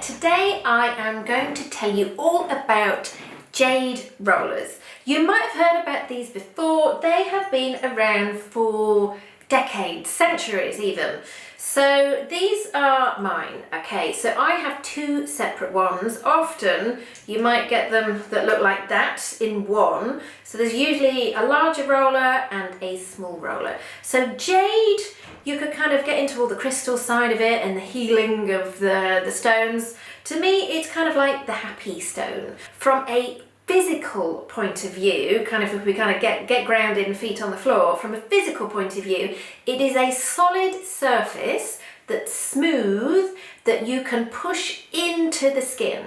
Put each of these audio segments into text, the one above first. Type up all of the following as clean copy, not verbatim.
Today I am going to tell you all about Jade rollers. You might have heard about these before. They have been around for decades, centuries even. So these are mine, okay? So I have two separate ones. Often you might get them that look like that in one. So there's usually a larger roller and a small roller. So Jade, you could kind of get into all the crystal side of it and the healing of the stones. To me, it's kind of like the happy stone. From a physical point of view, kind of if we kind of get grounded and feet on the floor, from a physical point of view, it is a solid surface that's smooth that you can push into the skin.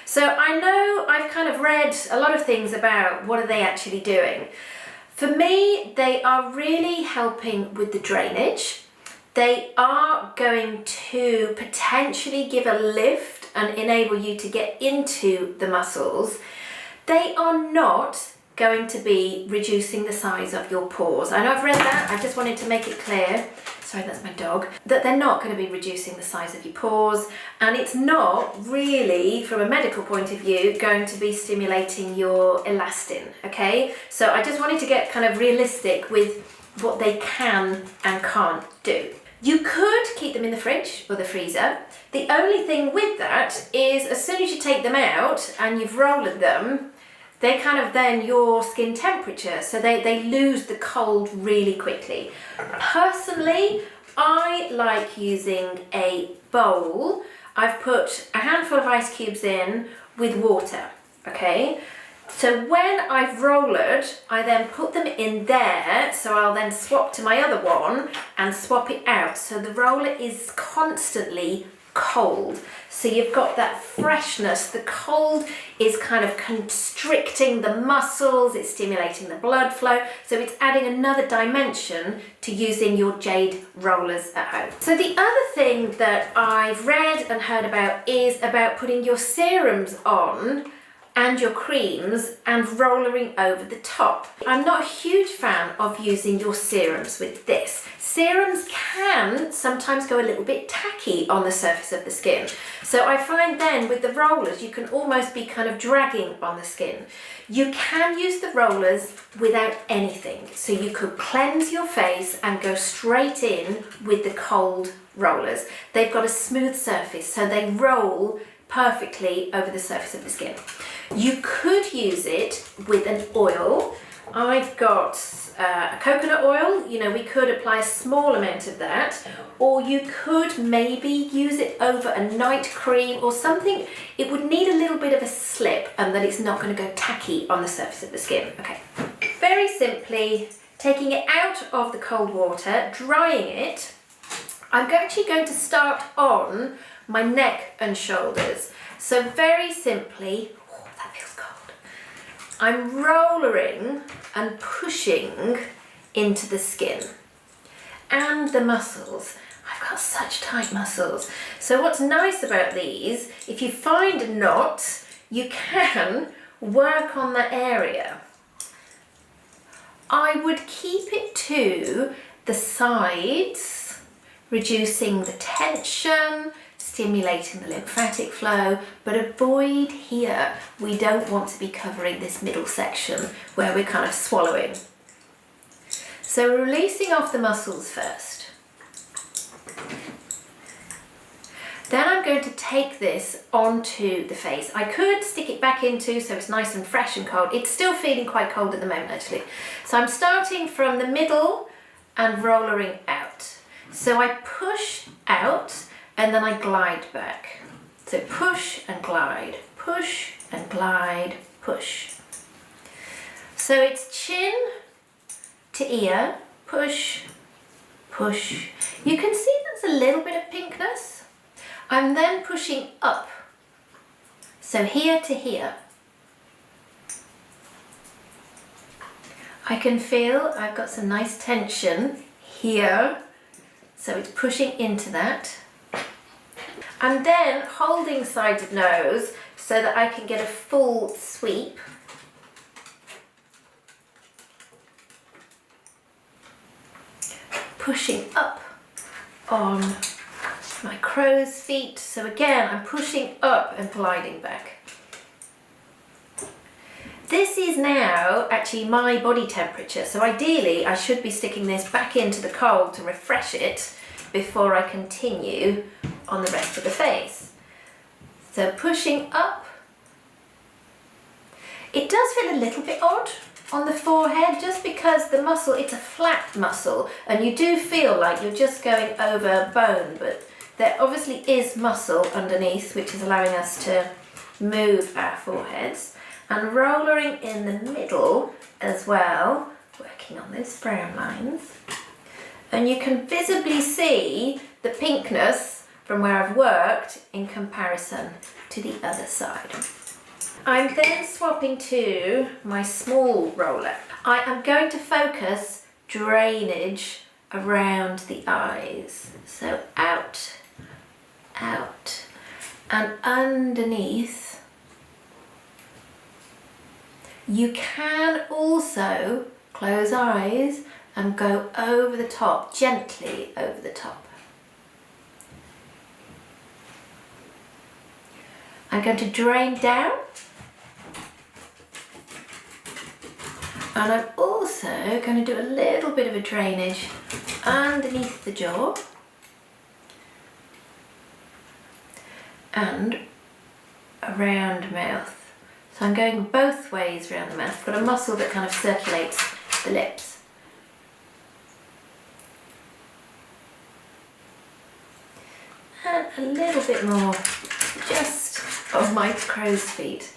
So I know I've kind of read a lot of things about what are they actually doing. For me, they are really helping with the drainage. They are going to potentially give a lift and enable you to get into the muscles. They are not going to be reducing the size of your pores. I know I've read that, I just wanted to make it clear, sorry that's my dog, that they're not going to be reducing the size of your pores, and it's not really, from a medical point of view, going to be stimulating your elastin, okay? So I just wanted to get kind of realistic with what they can and can't do. You could keep them in the fridge or the freezer. The only thing with that is as soon as you take them out and you've rolled them, they kind of then your skin temperature, so they lose the cold really quickly. Personally, I like using a bowl. I've put a handful of ice cubes in with water, okay? So when I've rolled, I then put them in there, so I'll then swap to my other one and swap it out. So the roller is constantly cold. So you've got that freshness. The cold is kind of constricting the muscles, it's stimulating the blood flow. So it's adding another dimension to using your Jade rollers at home. So the other thing that I've read and heard about is about putting your serums on and your creams and rollering over the top. I'm not a huge fan of using your serums with this. Serums can sometimes go a little bit tacky on the surface of the skin. So I find then with the rollers, you can almost be kind of dragging on the skin. You can use the rollers without anything. So you could cleanse your face and go straight in with the cold rollers. They've got a smooth surface, so they roll perfectly over the surface of the skin. You could use it with an oil. I've got a coconut oil, you know, we could apply a small amount of that, or you could maybe use it over a night cream or something. It would need a little bit of a slip and that it's not going to go tacky on the surface of the skin. Okay, very simply, taking it out of the cold water, drying it, I'm actually going to start on my neck and shoulders. So very simply, oh, that feels cold. I'm rollering and pushing into the skin and the muscles. I've got such tight muscles. So what's nice about these, if you find a knot, you can work on that area. I would keep it to the sides, reducing the tension, stimulating the lymphatic flow, but avoid here. We don't want to be covering this middle section where we're kind of swallowing. So we're releasing off the muscles first. Then I'm going to take this onto the face. I could stick it back into so it's nice and fresh and cold. It's still feeling quite cold at the moment actually. So I'm starting from the middle and rollering out. So I push out and then I glide back. So push and glide, push and glide, push. So it's chin to ear, push, push. You can see there's a little bit of pinkness. I'm then pushing up. So here to here. I can feel I've got some nice tension here. So it's pushing into that. I'm then holding sides of nose so that I can get a full sweep. Pushing up on my crow's feet. So again, I'm pushing up and gliding back. This is now actually my body temperature, so ideally I should be sticking this back into the cold to refresh it before I continue on the rest of the face. So pushing up. It does feel a little bit odd on the forehead just because the muscle, it's a flat muscle and you do feel like you're just going over bone, but there obviously is muscle underneath which is allowing us to move our foreheads. And rollering in the middle as well, working on those frown lines. And you can visibly see the pinkness from where I've worked in comparison to the other side. I'm then swapping to my small roller. I am going to focus drainage around the eyes. So out, out, and underneath. You can also close eyes and go over the top, gently over the top. I'm going to drain down. And I'm also going to do a little bit of a drainage underneath the jaw. And around mouth. So I'm going both ways around the mouth. I've got a muscle that kind of circulates the lips. And a little bit more just of my crow's feet.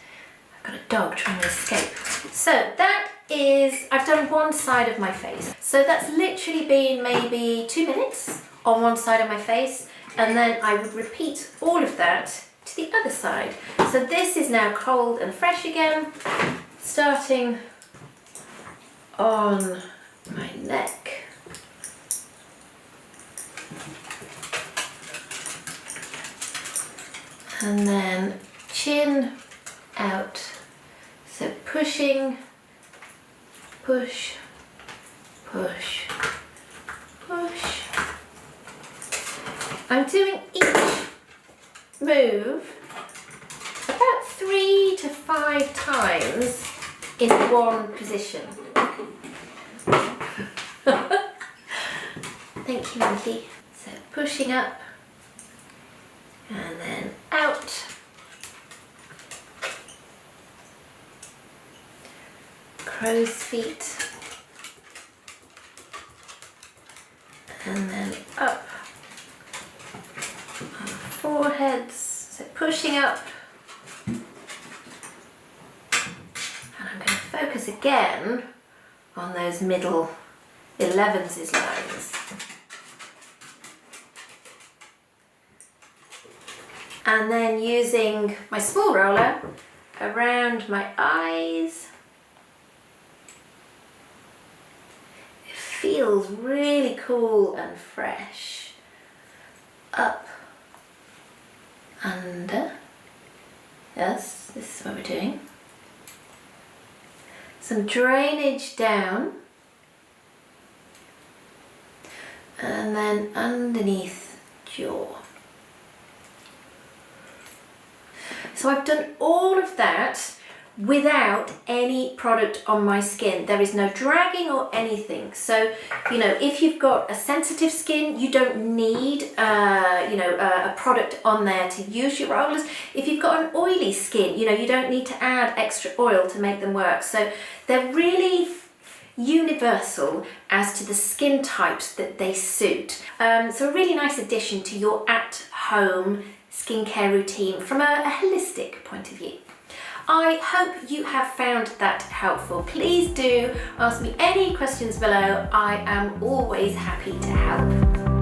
I've got a dog trying to escape. So that is, I've done one side of my face. So that's literally been maybe 2 minutes on one side of my face. And then I would repeat all of that to the other side. So this is now cold and fresh again, starting on my neck. And then chin out. So pushing, push, push, push. I'm doing each move about 3 to 5 times in one position. Thank you, Monkey. So pushing up and then out. Crow's feet. And then up. Foreheads, so pushing up. And I'm going to focus again on those middle 11s lines. And then using my small roller around my eyes. It feels really cool and fresh. Up. Under. Yes, this is what we're doing. Some drainage down. And then underneath jaw. So I've done all of that without any product on my skin. There is no dragging or anything. So, you know, if you've got a sensitive skin, you don't need, a product on there to use your rollers. If you've got an oily skin, you know, you don't need to add extra oil to make them work. So they're really universal as to the skin types that they suit. So a really nice addition to your at-home skincare routine from a holistic point of view. I hope you have found that helpful. Please do ask me any questions below. I am always happy to help.